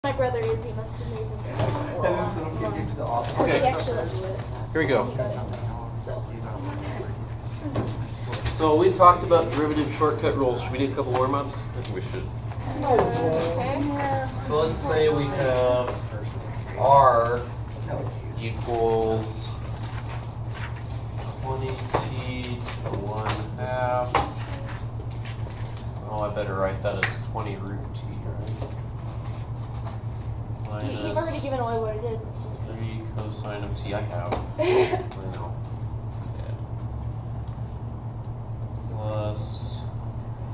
My brother is the most amazing person. Okay. He actually Here we go. So. So we talked about derivative shortcut rules. Should we do a couple warm-ups? I think we should. Okay. So let's say we have R equals 20t to 1/2. Oh, I better write that as 20 root t, right? You've already given away what it is. 3 cosine of t. I have. I know. Yeah. Plus.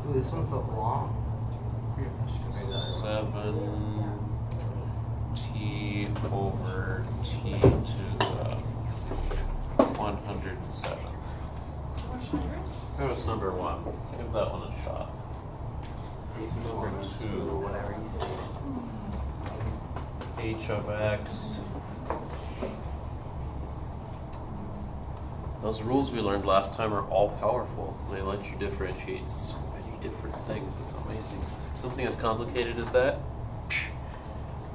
Ooh, this one's so long. 7t over t to the 107th. That was number 1. Give that one a shot. Number 2. Whatever you say. H of x. Those rules we learned last time are all powerful. They let you differentiate so many different things. It's amazing. Something as complicated as that,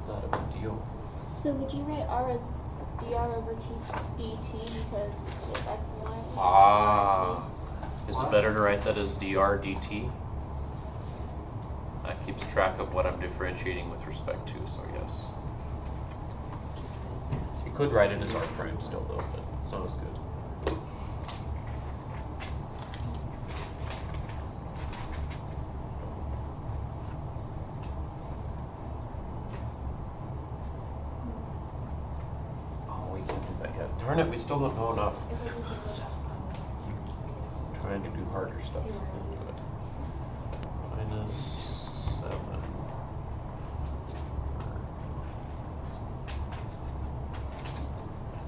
not a big deal. So would you write R as dr over dt because it's with x and y? Ah. Is it better to write that as dr dt? That keeps track of what I'm differentiating with respect to, so yes. You could write it as r prime still though, but it's not as good. Oh, we can't do that yet. Darn it, we still don't know enough. Is it the same as I'm trying to do harder stuff. Into it. Minus 7.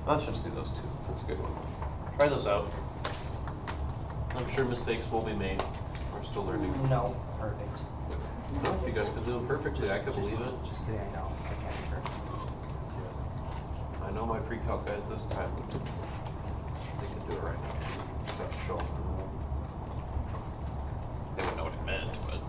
Let's just do those two. That's a good one. Try those out. I'm sure mistakes will be made. We're still learning. No, perfect. No, if you guys could do them perfectly, I could believe it. Just kidding, I know. I can't be perfect. I know my pre-calc guys this time. They could do it right now. Just have to show them the rule. They would know what it meant, but.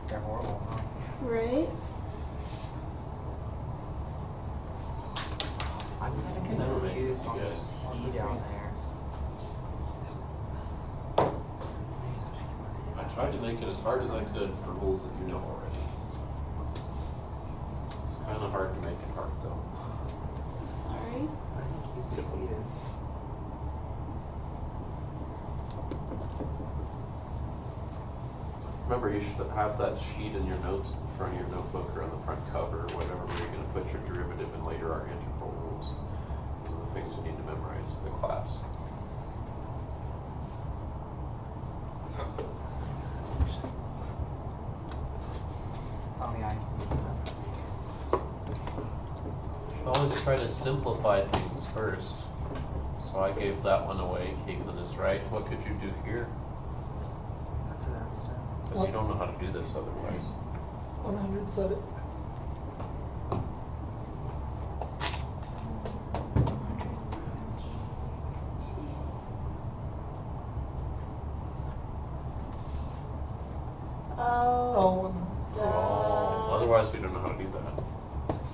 They're horrible, huh? Right? I'm gonna get Never make confused it, on you this guys. one down there. I tried to make it as hard as I could for rules that you know already. It's kind of hard to make it hard though. Sorry. I think you succeeded. Remember, you should have that sheet in your notes in front of your notebook or on the front cover or whatever where you're going to put your derivative and later our integral rules. Those are the things we need to memorize for the class. Oh yeah, You should always try to simplify things first. So I gave that one away. Caitlin is right. What could you do here? cut to that stuff. Because you don't know how to do this otherwise. 100 said it. Oh. Otherwise, we don't know how to do that.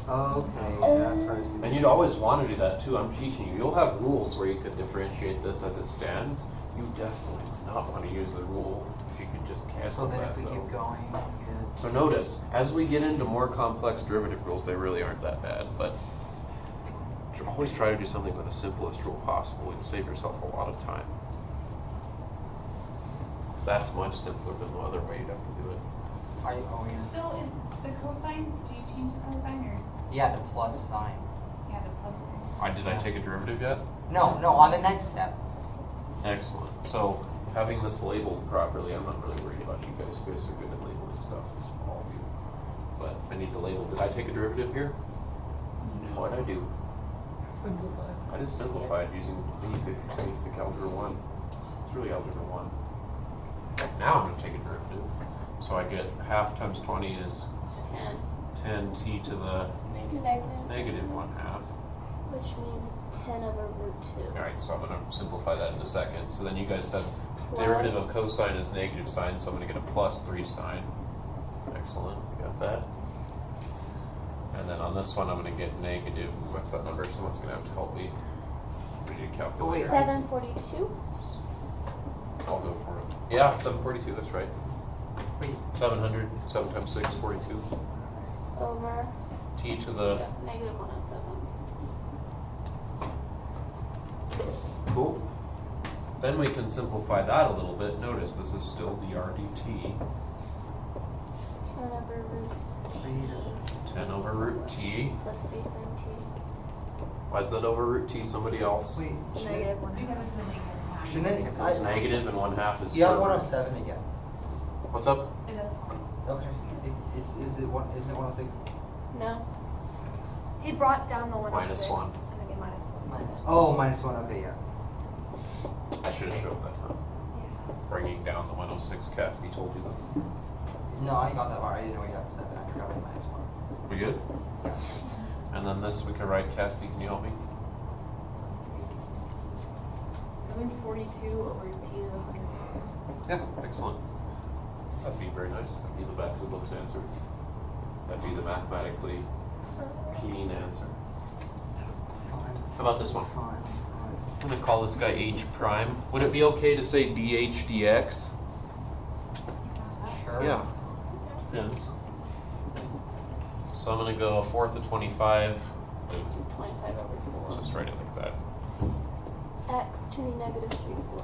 Okay, that's right. And you'd always want to do that too. I'm teaching you. You'll have rules where you could differentiate this as it stands. You definitely would not want to use the rule if you could just cancel So then that if we though. keep going, we could... So notice, as we get into more complex derivative rules, they really aren't that bad, but always try to do something with the simplest rule possible. You'll save yourself a lot of time. That's much simpler than the other way you'd have to do it. Are you, oh yeah. So is Yeah, the plus sign. Yeah, the plus. Did I take a derivative yet? No, on the next step. Excellent. So having this labeled properly, I'm not really worried about you guys. You guys are good at labeling stuff, all of you. But I need to label. Did I take a derivative here? No. What did I do? Simplified. I just simplified using basic algebra 1. It's really algebra 1. Now I'm going to take a derivative. So I get half times 20 is 10 t to the negative 1/2. Which means it's 10 over root 2. Alright, so I'm going to simplify that in a second. So then you guys said derivative of cosine is negative sign, so I'm going to get a plus 3 sign. Excellent, we got that. And then on this one I'm going to get negative, what's that number? Someone's going to have to help me. Ready to calculate. 742. I'll go for it. Yeah, 742, that's right. Wait. 700, 7 times 6, 42. Over T to the... negative 107. Cool. Then we can simplify that a little bit. Notice this is still dr dt. 10 over root t. 10 over root t. Plus 3 sin t. Why is that over root t? Somebody else? Wait, Negative 1. Because it's a negative 1/2. shouldn't it? If it's negative and 1/2 is... You have square root. 107 again. What's up? It is fine. Okay. Isn't it 106? No. He brought down the 106. -1. And then he minus 1. Oh, -1. Okay, yeah. I should have showed that, huh? Bringing down the 106, Cassidy told you that. No, I got that bar. I didn't know you got the 7. I forgot the -1. We good? Yeah. And then this we can write, Cassidy, can you help me? Doing 42 over t to the 100. Yeah, excellent. That'd be very nice. That'd be the back of the book's answer. That'd be the mathematically clean answer. Fine. How about this one? Fine. I'm going to call this guy h prime. Would it be okay to say dh dx? Sure. Yeah. Depends. So I'm going to go 1/4 of 25. Which is 25 over 4. Let's just write it like that. X to the negative 3/4.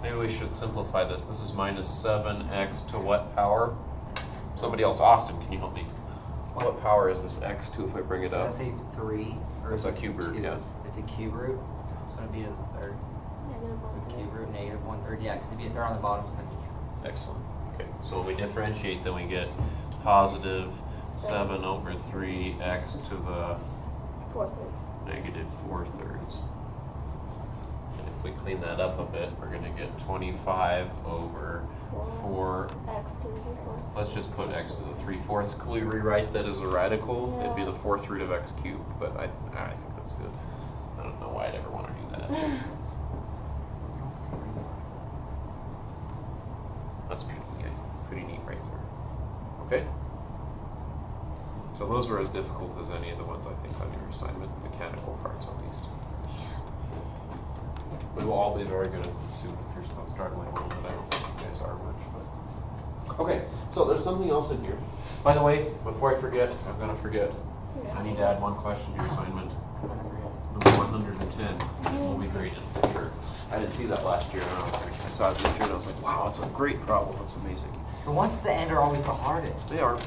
Maybe we should simplify this. This is minus 7x to what power? Somebody else, Austin, can you help me? What power is this x to if I bring it Did I up? say 3? Or It's a cube root, yes. It's a cube root. So it'd be to the third. Negative The 1/3. cube root negative 1/3. Yeah, because it'd be a third on the bottom. So Excellent. Okay, so when we differentiate, then we get positive 7 over 3x to the 4/3. negative 4/3. And if we clean that up a bit, we're going to get 25 over 4. X to the 3/4. Let's just put x to the 3/4. Could we rewrite that as a radical? It'd be the 4th root of x cubed, but I think that's good. I don't know why I'd ever want to do that. That's pretty neat right there. Okay? So those were as difficult as any of the ones I think on your assignment, the mechanical parts at least. We will all be very good at this soon if you're still struggling a little bit. I don't think you guys are much, but... Okay, so there's something else in here. By the way, before I forget, I'm going to forget. I need to add one question to your assignment. Number 110 will be graded for sure. I didn't see that last year, and I saw it this year, and I was like, wow, it's a great problem. That's amazing. the ones at the end are always the hardest. They are.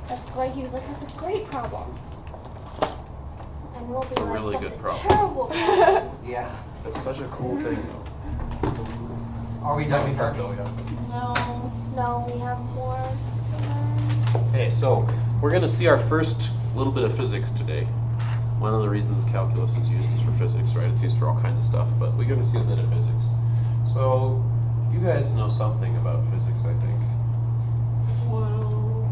That's why he was like, that's a great problem. And we'll be It's a like, really that's good a problem. terrible problem. Yeah. It's such a cool thing, though. Are we done with our No, we have more. Okay, so we're going to see our first little bit of physics today. One of the reasons calculus is used is for physics, right? It's used for all kinds of stuff, but we're going to see a bit of physics. So, you guys know something about physics, I think. Well,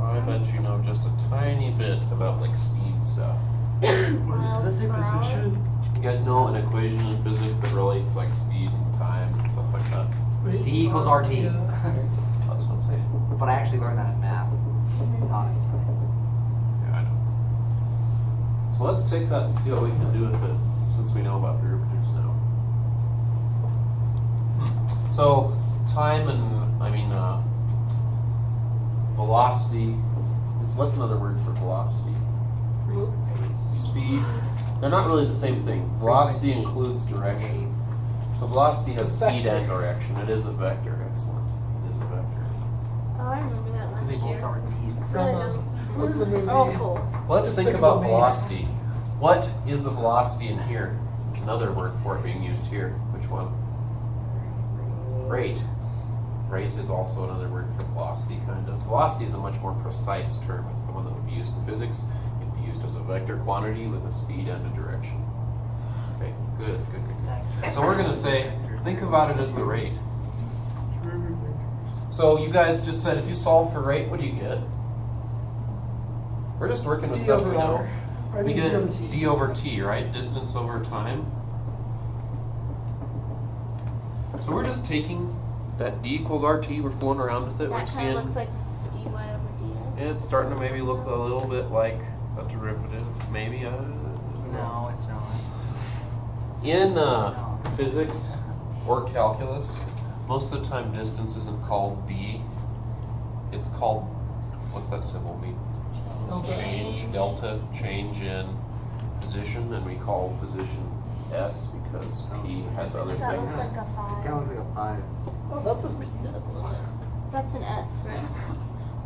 I bet you know just a tiny bit about, like, speed stuff. what is the position? You guys know an equation in physics that relates, like, speed and time and stuff like that? D equals RT. Yeah. That's what I'm saying. But I actually learned that in math, not in science. Yeah, I know. So let's take that and see what we can do with it, since we know about derivatives now. So, time and, velocity is, what's another word for velocity? Speed. They're not really the same thing. Velocity includes direction. So velocity has It's a speed vector. and direction. It is a vector. Excellent. It is a vector. Oh, I remember that Because they last both year. start with P's. From What's the movie? Oh, cool. Let's Just think think about about me. velocity. What is the velocity in here? There's another word for it being used here. Which one? Rate. Rate is also another word for velocity, kind of. Velocity is a much more precise term. It's the one that would be used in physics. It'd be used as a vector quantity with a speed and a direction. Okay, good. So we're going to say, think about it as the rate. So you guys just said if you solve for rate, what do you get? We're just working with D stuff over we know. R. I We mean, D over get T. d over t, right? Distance over time. So we're just taking that d equals rt, we're fooling around with it. We're That kind seeing of looks like dy over dx. it's starting to maybe look a little bit like a derivative, maybe. I don't know. No, it's not. In physics or calculus, most of the time distance isn't called d. It's called, what's that symbol mean? Delta. Change, delta, change in position, and we call position s because p has other That looks things. like a It 5. kind of looks like a 5. Oh, that's a P. That's an S, right?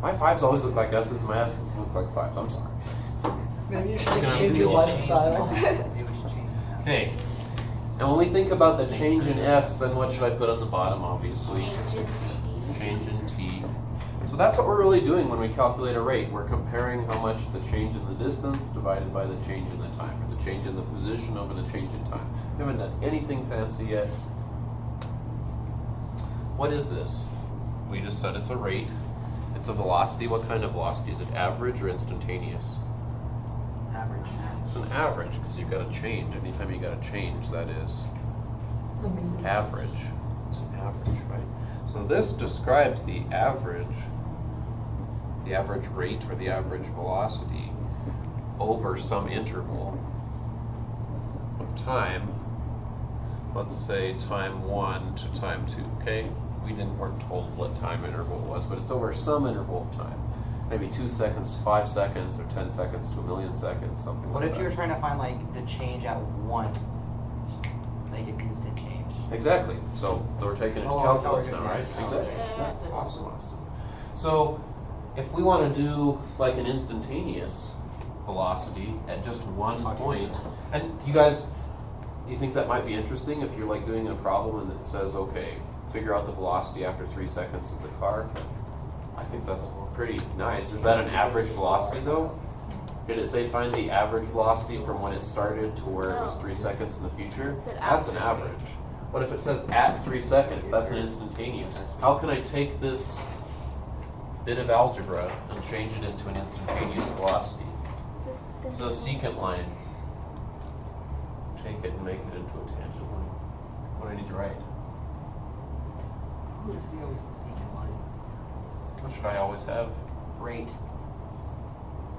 My 5s always look like s's, my s's look like 5s. I'm sorry. Maybe you should Yeah, just change your maybe. lifestyle. Maybe we should change that. Okay. And when we think about the change in s, then what should I put on the bottom, obviously? Change in t. Change in t. So that's what we're really doing when we calculate a rate. We're comparing how much the change in the distance divided by the change in the time, or the change in the position over the change in time. We haven't done anything fancy yet. What is this? We just said it's a rate. It's a velocity. What kind of velocity? Is it average or instantaneous? Average. It's an average because you've got to change. Anytime you got to change, that is The mean. average. It's an average, right? So this describes the average rate or the average velocity over some interval of time. Let's say time 1 to time 2, okay? Weren't told what time interval it was, but it's over some interval of time. Maybe 2 seconds to 5 seconds, or 10 seconds to 1,000,000 seconds, something What like if that. you were trying to find like the change at 1? Like an instant change. Exactly. So we're taking it to Oh, calculus sorry, now, yeah. right? Oh, Exactly. yeah. Awesome, Austin. So if we want to do like an instantaneous velocity at just one point, and you guys, do you think that might be interesting if you're like doing a problem and it says, okay, figure out the velocity after 3 seconds of the car? I think that's pretty nice. Is that an average velocity though? Did it say find the average velocity from when it started to where it was 3 seconds in the future? It said That's an average. average. What if it says at 3 seconds? That's an instantaneous. How can I take this bit of algebra and change it into an instantaneous velocity? So secant line. Take it and make it into a tangent line. What do I need to write? Who is the always the secant line? What should I always have? Rate.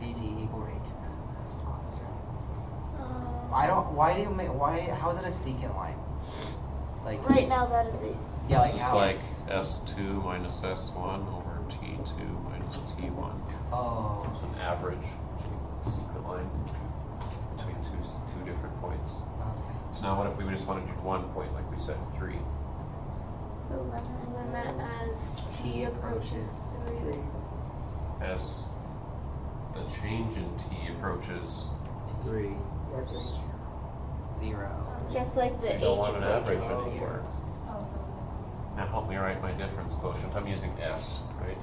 BT equal rate. How is it a secant line? Like, Right now, that is a. Yeah, like It's just how- like S2 minus S1 over T2 minus T1. oh, It's an average, which means it's a secant line between two different points. okay. So now what if we just wanted to do 1 point, like we said, 3? The limit as T approaches 3. As the change in T approaches, 3. 0. Just like the so you H don't want an average approaches. anymore. Now help me write my difference quotient. I'm using S, right?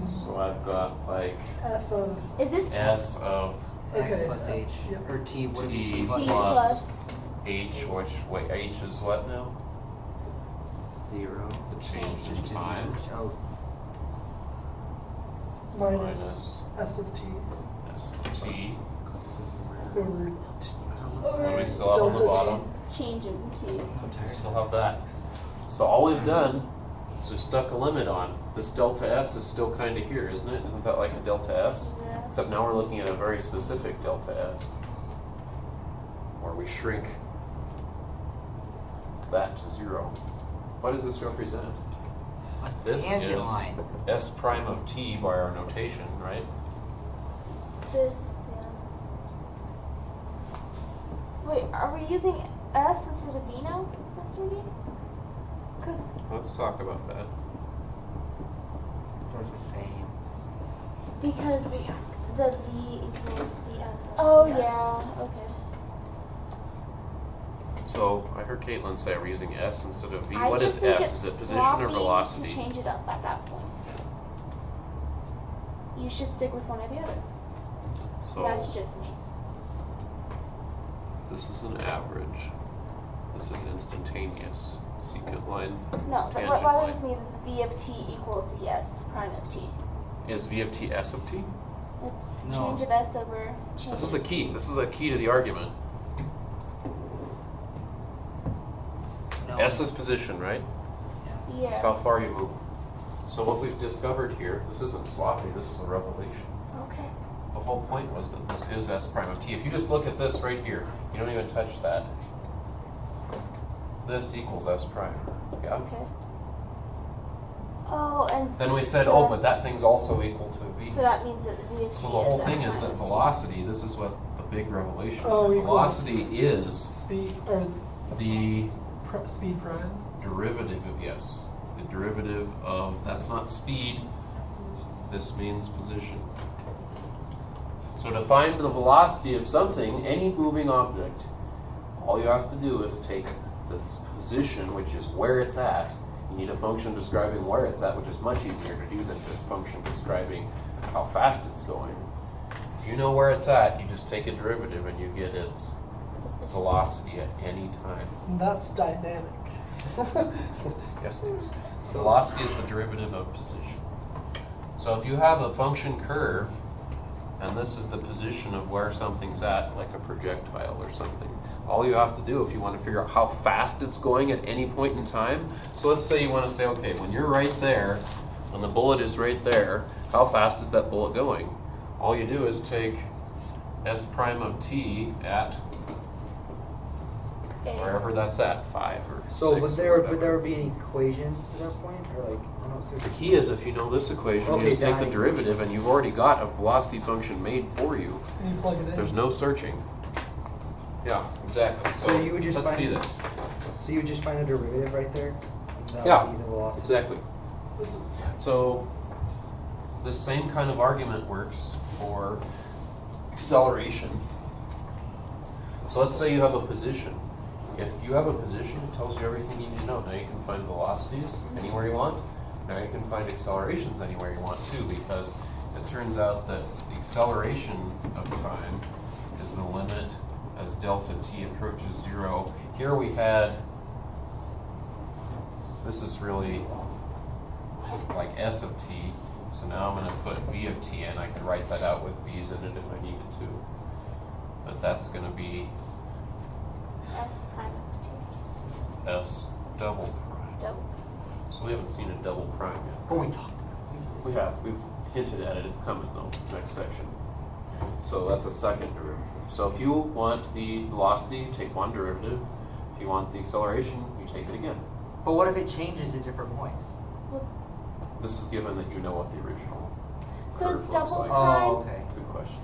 So I've got like F of. Is this S of X Okay. plus H. Yep. Or T would be T T plus T plus plus H, which, wait, H is what now? 0. The change in time. Oh, Minus S of T S of T. over T. What do we still have on the Delta bottom? change in T. We still have that. So all we've done is we've stuck a limit on. This delta S is still kind of here, isn't it? Isn't that like a delta S? Yeah. Except now we're looking at a very specific delta S, where we shrink that to 0. What does this represent? a This tangent is line. S prime of T by our notation, right? This, yeah. Wait, are we using S instead of B now, Mr. B? Because Let's talk about that. Those are the same. Because the V equals the S. Oh yeah. Okay. So I heard Caitlin say we're using S instead of V. I What just is think S? it's Is it position sloppy or velocity? to change it up at that point. You should stick with one or the other. That's So just me. this is an average. This is instantaneous. Secant line. No, but Tangent what bothers line. me is V of t equals the S prime of t. Is V of t S of t? It's No. change of S over change. This is the key. This is the key to the argument. No. S is position, right? Yeah. It's how far you move. So what we've discovered here, this isn't sloppy, this is a revelation. Okay. The whole point was that this is S prime of t. If you just look at this right here, you don't even touch that. This equals S prime. Yeah? Okay. Oh, and Then we said, oh, but that thing's also equal to V. so that means that the V of t So the whole is thing S is prime that of t. velocity, this is what the big revelation. Oh, equals Velocity is speed or the speed prime. derivative of, yes, the derivative of, that's not speed, this means position. So to find the velocity of something, any moving object, all you have to do is take this position, which is where it's at. You need a function describing where it's at, which is much easier to do than the function describing how fast it's going. If you know where it's at, you just take a derivative and you get its velocity at any time. And that's dynamic. Yes, it is. Velocity is the derivative of position. So if you have a function curve, and this is the position of where something's at, like a projectile or something, all you have to do if you want to figure out how fast it's going at any point in time, so let's say you want to say, okay, when you're right there, when the bullet is right there, how fast is that bullet going? All you do is take S prime of t at wherever that's at, 5 or 6 So or would there whatever. be an equation at that point, or like I don't know? The key is if you know this equation, Okay, you just take the that derivative and you've already got a velocity function made for you. And you plug it in. There's no searching. Yeah, exactly. So, So you would just let's see find- this. So you just find the derivative right there. And that Yeah, would be the velocity. exactly. This is So this same kind of argument works for acceleration. So let's say you have a position. If you have a position, it tells you everything you need to know. Now you can find velocities anywhere you want. Now you can find accelerations anywhere you want too, because it turns out that the acceleration of time is the limit as delta t approaches 0. Here we had, this is really like S of t. So now I'm going to put v of t in. I could write that out with v's in it if I needed to. But that's going to be S prime of t. S double prime. Double. So we haven't seen a double prime yet. Oh, we talked. We have. We've hinted at it. It's coming though, next section. So that's a second derivative. So if you want the velocity, you take one derivative. If you want the acceleration, you take it again. But what if it changes at different points? This is given that you know what the original So curve it's looks double like. prime. Oh, okay. Good question.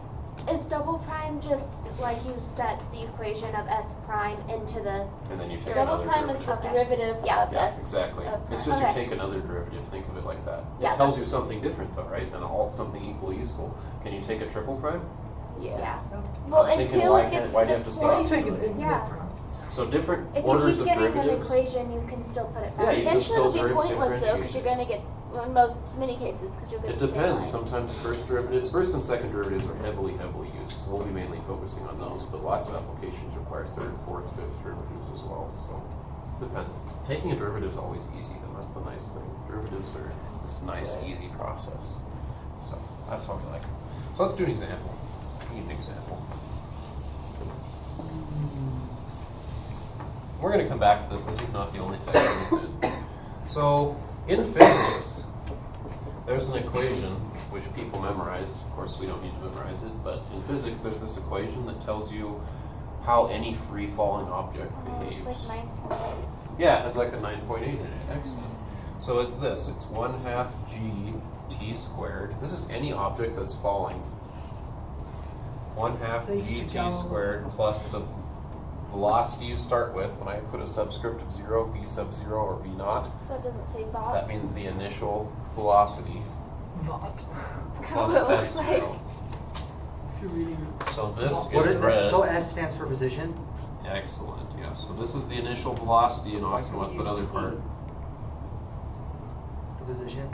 Is double prime just like you set the equation of S prime into the And then you take Double another prime is derivative. the Okay. derivative Yeah. of Yeah, S. exactly. of It's prime. just Okay. you take another derivative. Think of it like that. Yeah, It tells you that's- something different though, right? And all something equally useful. Can you take a triple prime? yeah. Well, I'm thinking, until why it can't- gets why to do you have to the stop? I'm point. taking infinite Yeah. prime. So different If you orders keep of getting an derivatives. equation, you can still put it back. Yeah, you can Eventually still it'll be pointless though, differentiate. because you're going to get, well, in many cases, because you'll get It the same depends. line. Sometimes first and second derivatives are heavily used. So we'll be mainly focusing on those. But lots of applications require third, fourth, fifth derivatives as well. So depends. Taking a derivative is always easy, and that's the nice thing. Derivatives are this nice, easy process. So that's why we like them. So let's do an example. We need an example. We're going to come back to this. This is not the only section it's in. So in physics, there's an equation which people memorize. Of course, we don't need to memorize it, but in physics, there's this equation that tells you how any free-falling object behaves. It's like 9 points. Yeah, it has like a 9.8 in it. Excellent. So it's this. It's 1/2 g t squared. This is any object that's falling. 1/2 Thanks g to t Calc. squared plus the velocity you start with. When I put a subscript of 0, v sub 0 or v naught, So it doesn't say Bob. that means the initial velocity. Vought. It's kind plus of what it looks S like. zero. If you're reading So this What is is red. that? So S stands for position? Excellent, yes. So this is the initial velocity, and Austin, what's that other part? The position?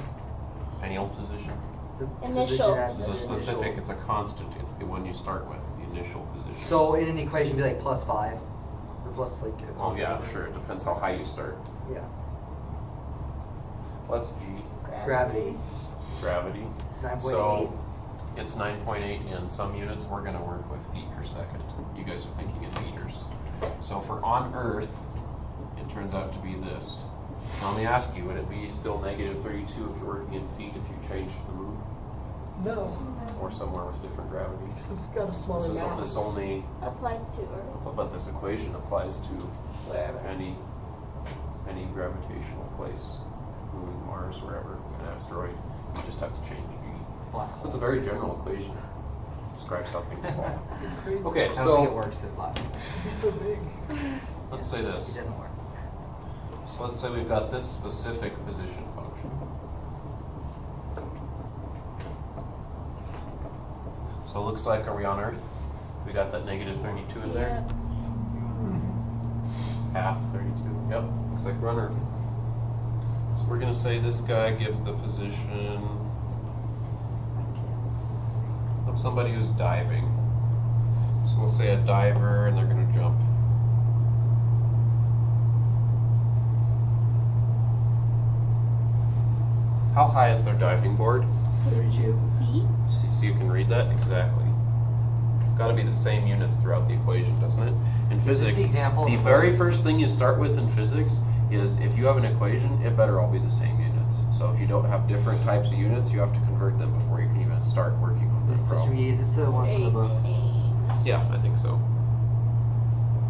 Any old position? The Initial. position at This is a the specific, initial. it's a constant, it's the one you start with, the initial position. So in an equation, it'd be like plus 5, or plus like. a Oh yeah, constant. sure, it depends how high you start. Yeah. What's G? Gravity. Gravity. 9.8. So it's 9.8 in some units, we're gonna work with feet per second. You guys are thinking in meters. So for on Earth, it turns out to be this. Now let me ask you, would it be still negative 32 if you're working in feet if you changed to the moon? No, Or somewhere with different gravity? because it's got a smaller This mass. only, Applies to Earth. but this equation applies to Wherever. any gravitational place, moon, Mars, wherever, an asteroid. You just have to change G. Black So it's a very general equation. Describes how things fall. Crazy. Okay, I don't think so it works at black. It'd be so big. let's say It this. doesn't work. So let's say we've got this specific position function. So it looks like, are we on Earth? We got that negative 32 in there? Half 32, yep, looks like we're on Earth. So we're gonna say this guy gives the position of somebody who's diving. So we'll say a diver and they're gonna jump. How high is their diving board? 32. Feet? So you can read that? Exactly. It's got to be the same units throughout the equation, doesn't it? In Is this the physics, example the of- very first thing you start with in physics is if you have an equation, it better all be the same units. So if you don't have different types of units, you have to convert them before you can even start working on This that problem. is this the one from the book? 18. Yeah, I think so.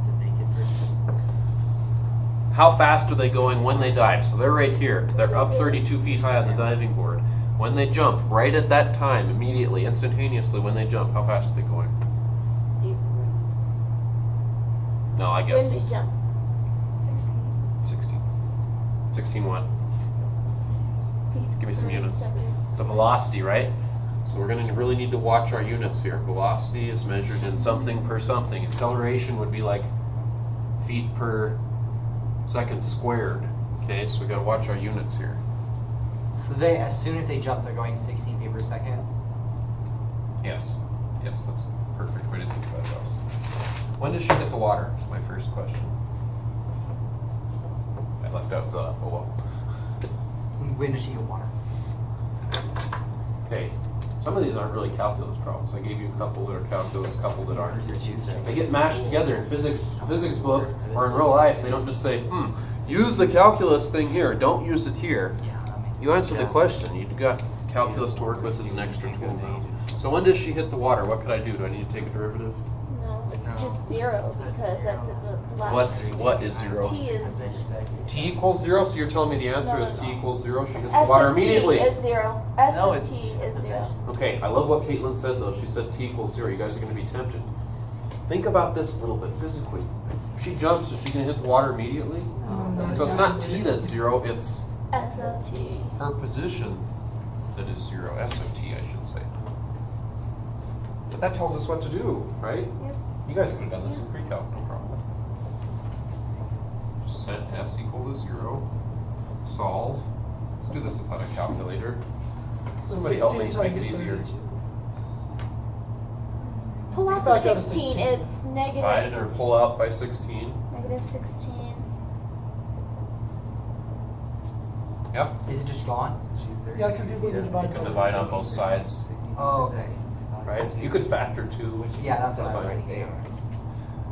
The naked person. How fast are they going when they dive? So they're right here. They're up 32 feet high on the diving board. When they jump, right at that time, immediately, instantaneously, when they jump, how fast are they going? Super. No, I When guess they jump. 16. 16 what? Feet Give me some per units. second. The velocity, right? So we're going to really need to watch our units here. Velocity is measured in something per something. Acceleration would be like feet per second squared. Okay, so we got to watch our units here. So they, as soon as they jump, they're going 16 feet per second. Yes, yes, that's a perfect way to think about those. When does she hit the water? Is my first question. I left out the oh well. When does she hit water? Okay, some of these aren't really calculus problems. I gave you a couple that are calculus, a couple that aren't. They get mashed together in physics book or in real life. They don't just say, use the calculus thing here. Don't use it here. Yeah, that makes You answered the question. You've got calculus to work with as an extra tool now. So when does she hit the water? What could I do? Do I need to take a derivative? No, it's just 0 because that's at the last. What is 0? T is. T equals 0, so you're telling me the answer No, is no, T no. equals 0? She hits the S water of T immediately. is 0. S No, of it's T is 0. Okay, I love what Caitlin said though. She said T equals 0. You guys are going to be tempted. Think about this a little bit physically. If she jumps, is she going to hit the water immediately? So it's not T that's 0, it's S of T. her position that is 0. S of T, I should say. But that tells us what to do, right? Yep. You guys could have done this in pre-calc, no problem. Just set S equal to 0. Solve. Let's do this without a calculator. So Somebody help me 16 make it times easier. 32. Pull out Back the out to 16. 16. It's negative. Divide it or pull out by 16. Negative 16. Yep. Is it just gone? Yeah, because you wouldn't divide You can by divide on 16. both sides, Oh, okay. right? You could factor 2. Yeah, that's what I was fine. thinking.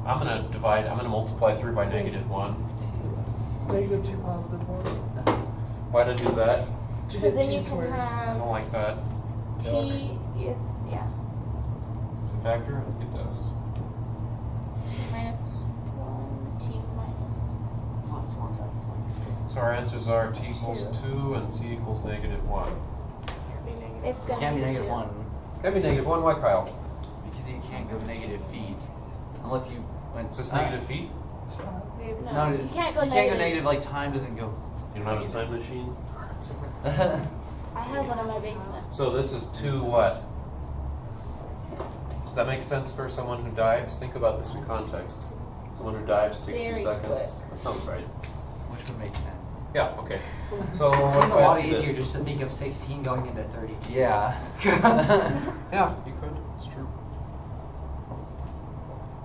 I'm gonna multiply through by negative 1. Negative 2, positive 1. Why'd I do that? To Because get then T you can squared. I don't have like that. T is, yeah, Does it factor? I think it does. minus 1, T minus plus 1. So our answers are T equals 2 and T equals negative 1. It's It gonna can't be be negative 2. 1 It's gotta be negative 1. Why, Kyle? because you can't go negative feet unless you went. Is this negative feet? It's No, not. you can't go You can't go negative. negative. Like time doesn't go. You don't have a time machine? I have one in my basement. So this is 2 what? Does that make sense for someone who dives? Think about this in context. Someone who dives takes 2 Very seconds. That sounds right. Which would make sense. Yeah, okay. So It's what a if I lot ask you easier this? just to think of 16 going into 32. Yeah. Yeah, you could. It's true.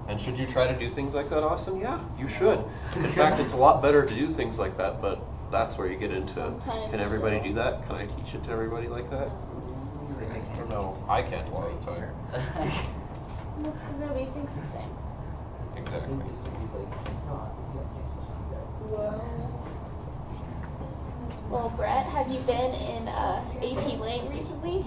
And should you try to do things like that, Austin? Yeah, you should. In fact, it's a lot better to do things like that, but that's where you get into, Sometimes, can everybody yeah. do that? Can I teach it to everybody like that? I don't know. I can't a lot of the time. That's because nobody thinks the same. Exactly. Well, Brett, have you been in AP Lang recently?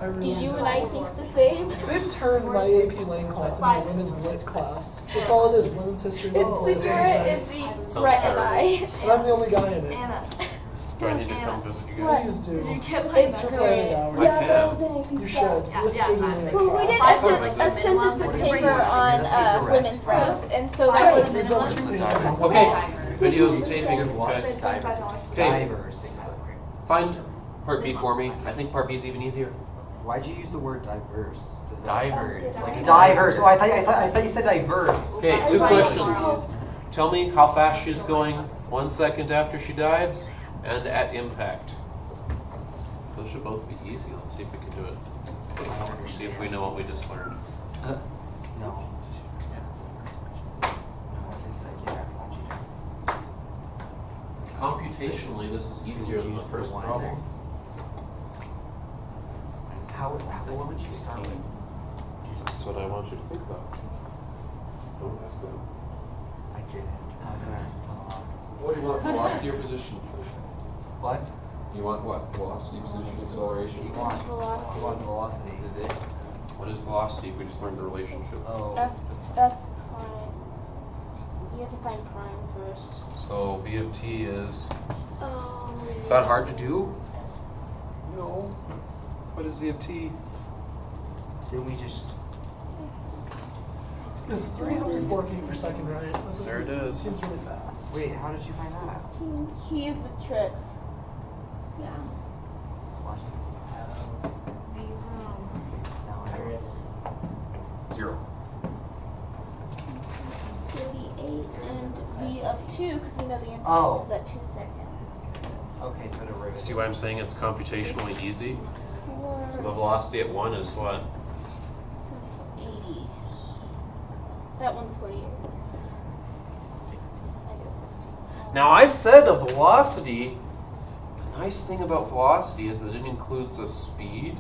I really Do you don't. and I think the same? They've turned my AP Lang class into a women's lit class. That's all it is, women's history, It's women's the lit. Garrett, women's it's science. the Brett and I. And I'm the only guy in it. Anna, Do I need to come visit you What? guys? Please did you do. get my It's You're message? planning great. hours. I Yeah, can. that was an AP You stuff. should. Yeah, Listen yeah, to fine. me. Well, we did I'll a come visit. synthesis paper on women's rights, and so Right. that You're was done minimum. treating me Okay. like a Okay, dog. videos and taping, Good luck. guys. $75. Okay, Divers. find part B for me. I think part B is even easier. Why'd you use the word diverse? Does that- Divers. Like a Diverse. Oh, I thought you said diverse. Okay, 2 questions. Tell me how fast she's going 1 second after she dives and at impact. Those should both be easy. Let's see if we can do it. See if we know what we just learned. No. No, I didn't say yeah. Computationally, this is easier than the first problem. What would you start with? That's what I want you to think about. Don't ask them. I didn't. I was gonna ask What do you want, velocity or position? what? You want what? Velocity, position, acceleration? You want velocity. Is it? What is velocity? We just learned the relationship. Oh. That's prime. You have to find prime first. So V of t is. Oh. Is that hard to do? No. What is V of t? Then we just. It's 304 feet per second, right? This There it is. Seems really fast. Wait, how did you find that out? He used the tricks. Yeah. What? No, there it is. 0. 38 and V of 2, because we know the impact Oh. is at 2 seconds. Okay, so derivative. See why I'm saying it's computationally easy? 4, So the velocity at 1 is what? 80. That one's 48. 60. Negative 60. Now I said a velocity. The nice thing about velocity is that it includes a speed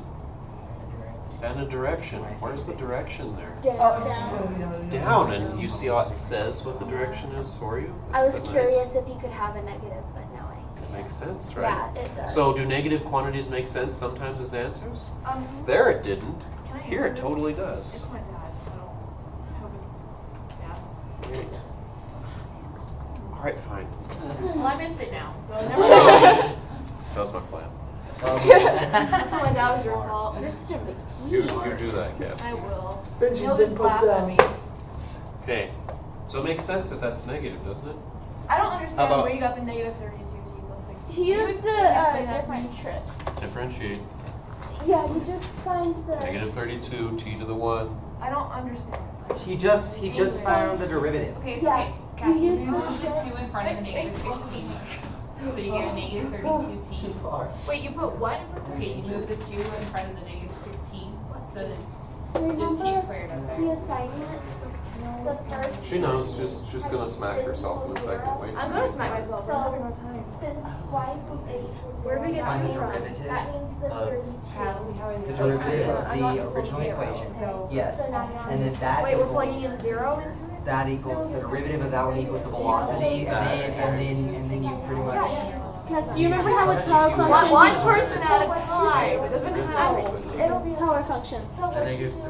and a direction. Where's the direction there? Down. Down, and you see how it says what the direction is for you? I was Isn't that curious nice? if you could have a negative, but no, It makes sense, right? Yeah, it does. So do negative quantities make sense sometimes as answers? Um, There it didn't. can I Here answer it this? totally does. It's my dad. I hope it's dad. Great. All right, fine. Well, I missed it now, so never mind. That was my plan. That's why my dad was your fault. Mr. You McGee. do that, Cass. I will. Benji's He'll been just put laugh at down. me. Okay. So it makes sense that that's negative, doesn't it? I don't understand How about- where you got the negative 32t plus 16. He Can you used explain the that to me? different tricks. Differentiate. Yeah, you just find the. Negative 32, t to the 1. I don't understand. He just found the derivative. Okay, Yeah, okay. you Cassie, use move the- the 2 in front of the negative 16. So you get a negative 32t. Wait, you put what? Okay, you move the 2 in front of the negative 16. So then Remember t squared up the there. assignment? The first. She knows. She's gonna smack herself in a second. Wait. I'm gonna smack myself. So, I'm having no time. since y equals a equals 0, Where do we get that two means- from? That means the 32. Cassie, how are you? The derivative of I'm not the equal to original 0, equation. So. Yes. So now you're And then that Wait, we're equals, plugging in 0 into it? that equals the derivative of that one equals the velocity, and then you pretty much. Yes, do you remember how a Calc One function? person at a time. It doesn't help. It'll be How it functions. So what you Negative do.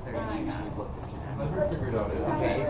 32 plus 15. Let her figure it out. Okay.